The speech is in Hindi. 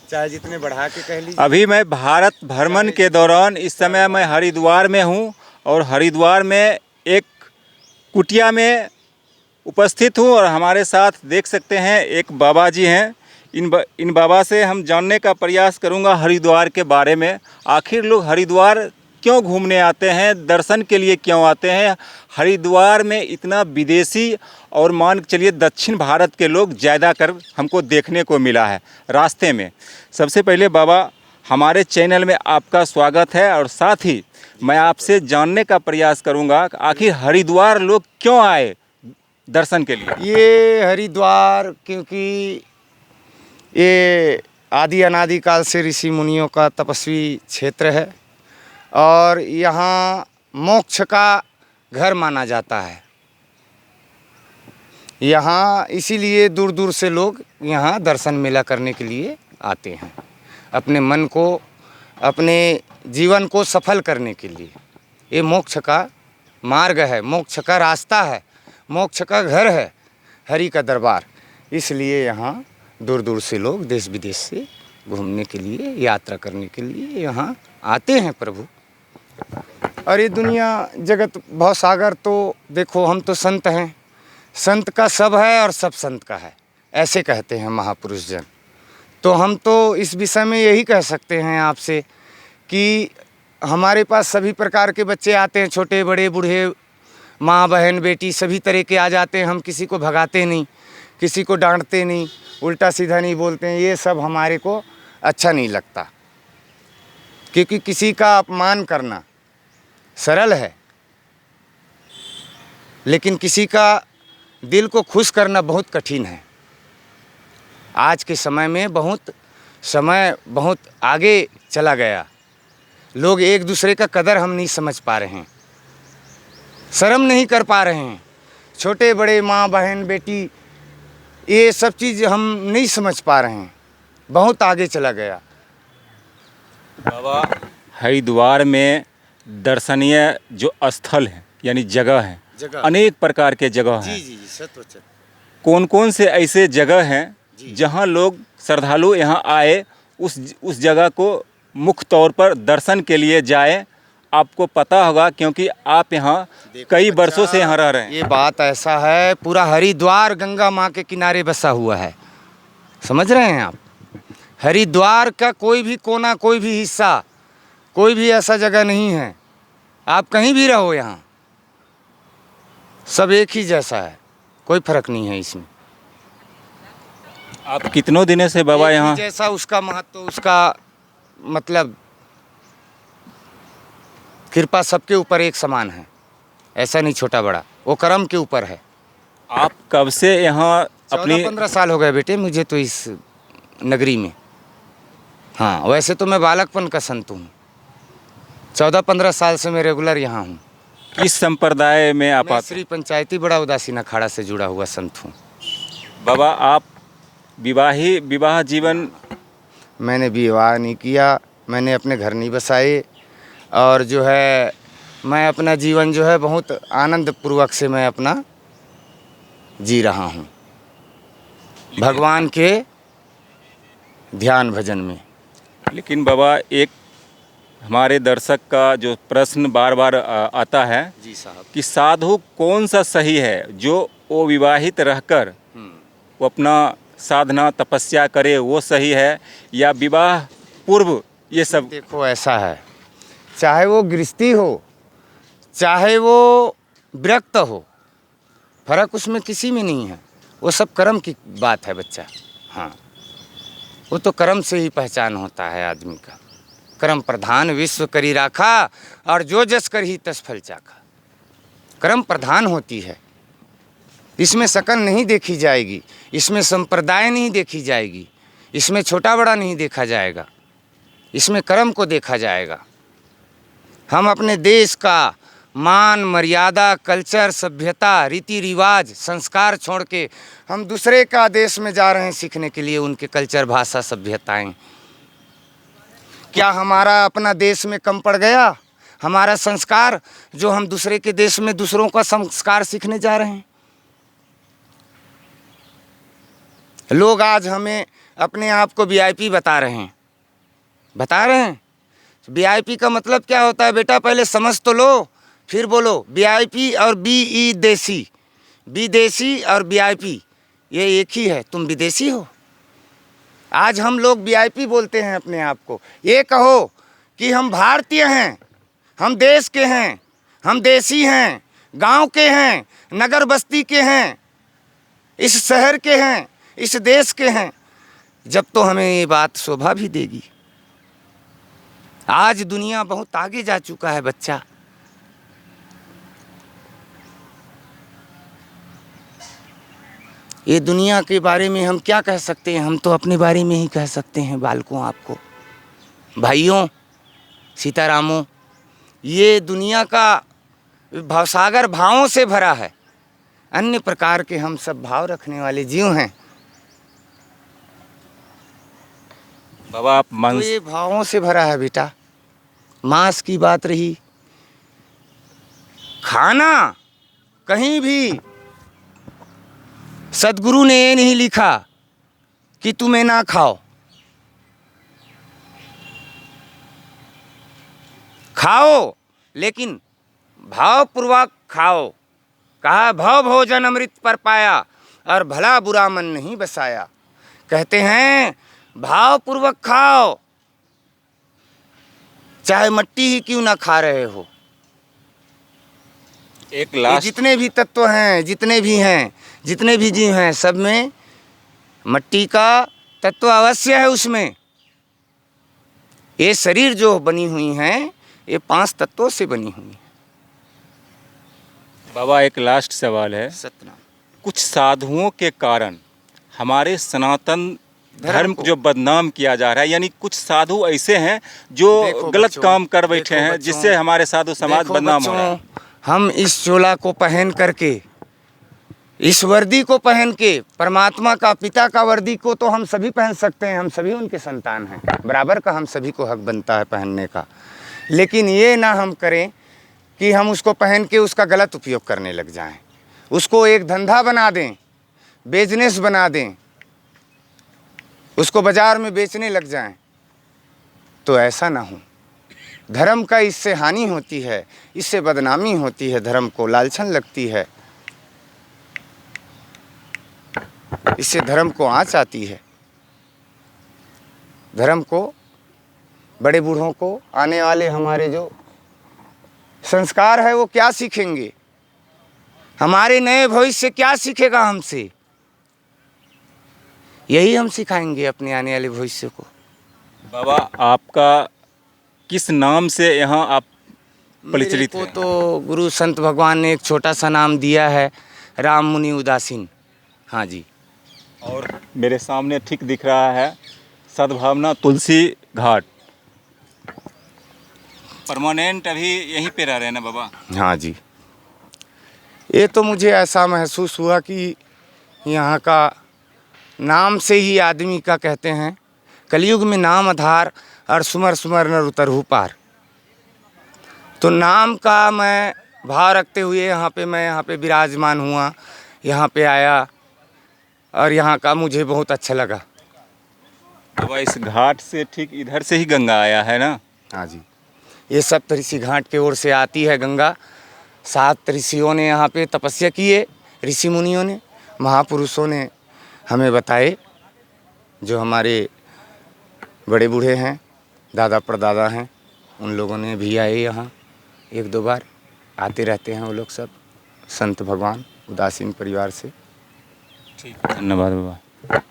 चाहे जितने बढ़ा के कह लीजिए। अभी मैं भारत भ्रमण के दौरान इस समय मैं हरिद्वार में हूँ और हरिद्वार में एक कुटिया में उपस्थित हूँ और हमारे साथ देख सकते हैं एक बाबा जी हैं। इन बाबा से हम जानने का प्रयास करूँगा हरिद्वार के बारे में। आखिर लोग हरिद्वार क्यों घूमने आते हैं, दर्शन के लिए क्यों आते हैं। हरिद्वार में इतना विदेशी और मान के चलिए दक्षिण भारत के लोग ज़्यादा कर हमको देखने को मिला है रास्ते में। सबसे पहले बाबा हमारे चैनल में आपका स्वागत है और साथ ही मैं आपसे जानने का प्रयास करूँगा आखिर हरिद्वार लोग क्यों आए दर्शन के लिए। ये हरिद्वार क्योंकि ये आदि अनादि काल से ऋषि मुनियों का तपस्वी क्षेत्र है और यहाँ मोक्ष का घर माना जाता है। यहाँ इसीलिए दूर दूर से लोग यहाँ दर्शन मेला करने के लिए आते हैं, अपने मन को, अपने जीवन को सफल करने के लिए। ये मोक्ष का मार्ग है, मोक्ष का रास्ता है, मोक्ष का घर है, हरि का दरबार। इसलिए यहाँ दूर दूर से लोग देश विदेश से घूमने के लिए, यात्रा करने के लिए यहाँ आते हैं प्रभु। और ये दुनिया जगत भवसागर तो देखो, हम तो संत हैं, संत का सब है और सब संत का है, ऐसे कहते हैं महापुरुष जन। तो हम तो इस विषय में यही कह सकते हैं आपसे कि हमारे पास सभी प्रकार के बच्चे आते हैं, छोटे बड़े बूढ़े, माँ बहन बेटी सभी तरह के आ जाते हैं। हम किसी को भगाते नहीं, किसी को डांटते नहीं, उल्टा सीधा नहीं बोलते हैं। ये सब हमारे को अच्छा नहीं लगता, क्योंकि किसी का अपमान करना सरल है, लेकिन किसी का दिल को खुश करना बहुत कठिन है। आज के समय में समय बहुत आगे चला गया, लोग एक दूसरे का कदर हम नहीं समझ पा रहे हैं, शर्म नहीं कर पा रहे हैं। छोटे बड़े, माँ बहन बेटी, ये सब चीज़ हम नहीं समझ पा रहे हैं, बहुत आगे चला गया। बाबा हरिद्वार में दर्शनीय जो स्थल हैं यानी जगह हैं, अनेक प्रकार के जगह हैं। जी, सच। कौन कौन से ऐसे जगह हैं जहां लोग श्रद्धालु यहां आए उस जगह को मुख्य तौर पर दर्शन के लिए जाएं? आपको पता होगा क्योंकि आप यहाँ कई वर्षों से यहाँ रह रहे हैं। ये बात ऐसा है, पूरा हरिद्वार गंगा माँ के किनारे बसा हुआ है, समझ रहे हैं आप। हरिद्वार का कोई भी कोना, कोई भी हिस्सा, कोई भी ऐसा जगह नहीं है, आप कहीं भी रहो यहाँ सब एक ही जैसा है, कोई फर्क नहीं है इसमें। आप कितनों दिनों से बाबा यहाँ? जैसा उसका महत्व, उसका मतलब कृपा सबके ऊपर एक समान है, ऐसा नहीं छोटा बड़ा, वो कर्म के ऊपर है। आप कब से यहाँ? अपनी 14-15 साल हो गए बेटे मुझे तो इस नगरी में। हाँ, वैसे तो मैं बालकपन का संत हूँ, 14-15 साल से मैं रेगुलर यहाँ हूँ। किस संप्रदाय में आप आते? श्री पंचायती बड़ा उदासीन अखाड़ा से जुड़ा हुआ संत हूँ। बाबा आप विवाह जीवन? मैंने विवाह नहीं किया, मैंने अपने घर नहीं बसाए, और जो है मैं अपना जीवन जो है बहुत आनंद पूर्वक से मैं अपना जी रहा हूँ भगवान के ध्यान भजन में। लेकिन बाबा एक हमारे दर्शक का जो प्रश्न बार बार आता है जी साहब, कि साधु कौन सा सही है, जो वो विवाहित रहकर वो अपना साधना तपस्या करे वो सही है, या विवाह पूर्व ये सब? देखो ऐसा है, चाहे वो गृहस्थी हो, चाहे वो विरक्त हो, फर्क उसमें किसी में नहीं है, वो सब कर्म की बात है बच्चा। हाँ, वो तो कर्म से ही पहचान होता है आदमी का। कर्म प्रधान विश्व करी राखा, और जो जस कर ही तस फल चाखा। कर्म प्रधान होती है, इसमें शकल नहीं देखी जाएगी, इसमें संप्रदाय नहीं देखी जाएगी, इसमें छोटा बड़ा नहीं देखा जाएगा, इसमें कर्म को देखा जाएगा। हम अपने देश का मान मर्यादा, कल्चर, सभ्यता, रीति रिवाज, संस्कार छोड़ के हम दूसरे का देश में जा रहे हैं सीखने के लिए, उनके कल्चर, भाषा, सभ्यताएं। क्या हमारा अपना देश में कम पड़ गया हमारा संस्कार, जो हम दूसरे के देश में दूसरों का संस्कार सीखने जा रहे हैं? लोग आज हमें अपने आप को वीआईपी बता रहे हैं। वीआईपी का मतलब क्या होता है बेटा, पहले समझ तो लो फिर बोलो। वीआईपी और बी देसी, विदेशी और वीआईपी ये एक ही है। तुम विदेशी हो। आज हम लोग वीआईपी बोलते हैं अपने आप को। ये कहो कि हम भारतीय हैं, हम देश के हैं, हम देसी हैं, गांव के हैं, नगर बस्ती के हैं, इस शहर के हैं, इस देश के हैं, जब तो हमें ये बात शोभा भी देगी। आज दुनिया बहुत आगे जा चुका है बच्चा। ये दुनिया के बारे में हम क्या कह सकते हैं, हम तो अपने बारे में ही कह सकते हैं। बालकों, आपको, भाइयों, सीतारामों, ये दुनिया का भावसागर भावों से भरा है। अन्य प्रकार के हम सब भाव रखने वाले जीव हैं। बाबा आप तो ये भावों से भरा है बेटा। मांस की बात रही, खाना कहीं भी सदगुरु ने ये नहीं लिखा कि तुम्हें ना खाओ। खाओ, लेकिन भावपूर्वक खाओ। कहा भव भोजन अमृत पर पाया, और भला बुरा मन नहीं बसाया। कहते हैं भावपूर्वक खाओ, चाहे मट्टी ही क्यों ना खा रहे हो। एक ये लास्ट जितने भी तत्व हैं, जितने भी हैं, जितने भी जीव हैं, सब में मट्टी का तत्व अवश्य है उसमें। ये शरीर जो बनी हुई हैं, ये 5 तत्वों से बनी हुई है। बाबा एक लास्ट सवाल है। सतनाम। कुछ साधुओं के कारण हमारे सनातन धर्म को जो बदनाम किया जा रहा है, यानी कुछ साधु ऐसे हैं जो देखो गलत बच्चों, काम कर बैठे देखो हैं, बच्चों, जिससे हमारे साधु समाज देखो बदनाम हो बच्चों, रहा है। हम इस चोला को पहन करके, इस वर्दी को पहन के, परमात्मा का, पिता का वर्दी को तो हम सभी पहन सकते हैं। हम सभी उनके संतान हैं, बराबर का हम सभी को हक बनता है पहनने का। लेकिन ये ना हम करें कि हम उसको पहन के उसका गलत उपयोग करने लग जाएं, उसको एक धंधा बना दें, बिजनेस बना दें, उसको बाजार में बेचने लग जाएं। तो ऐसा ना हो। धर्म का इससे हानि होती है, इससे बदनामी होती है, धर्म को लालछन लगती है, इससे धर्म को आँच आती है। धर्म को, बड़े बूढ़ों को, आने वाले हमारे जो संस्कार है वो क्या सीखेंगे, हमारे नए भविष्य क्या सीखेगा हमसे, यही हम सिखाएंगे अपने आने वाले भविष्य को। बाबा आपका किस नाम से यहाँ आप परिचित मेरे को हैं? तो गुरु संत भगवान ने एक छोटा सा नाम दिया है, राम मुनि उदासीन। हाँ जी। और मेरे सामने ठीक दिख रहा है सद्भावना तुलसी घाट। परमानेंट अभी यहीं पे रह रहे हैं ना बाबा? हाँ जी। ये तो मुझे ऐसा महसूस हुआ कि यहाँ का नाम से ही आदमी का, कहते हैं कलयुग में नाम आधार, और सुमर सुमर नर उतरहु पार। तो नाम का मैं भाव रखते हुए मैं यहाँ पे विराजमान हुआ, यहाँ पे आया, और यहाँ का मुझे बहुत अच्छा लगा। बाबा इस घाट से ठीक इधर से ही गंगा आया है ना? हाँ जी, ये सप्तऋषि घाट के ओर से आती है गंगा। 7 ऋषियों ने यहाँ पे तपस्या की है, ऋषि मुनियों ने, महापुरुषों ने हमें बताए, जो हमारे बड़े बूढ़े हैं, दादा परदादा हैं, उन लोगों ने भी आए यहाँ 1-2 बार, आते रहते हैं वो लोग सब, संत भगवान उदासीन परिवार से। ठीक, धन्यवाद बाबा।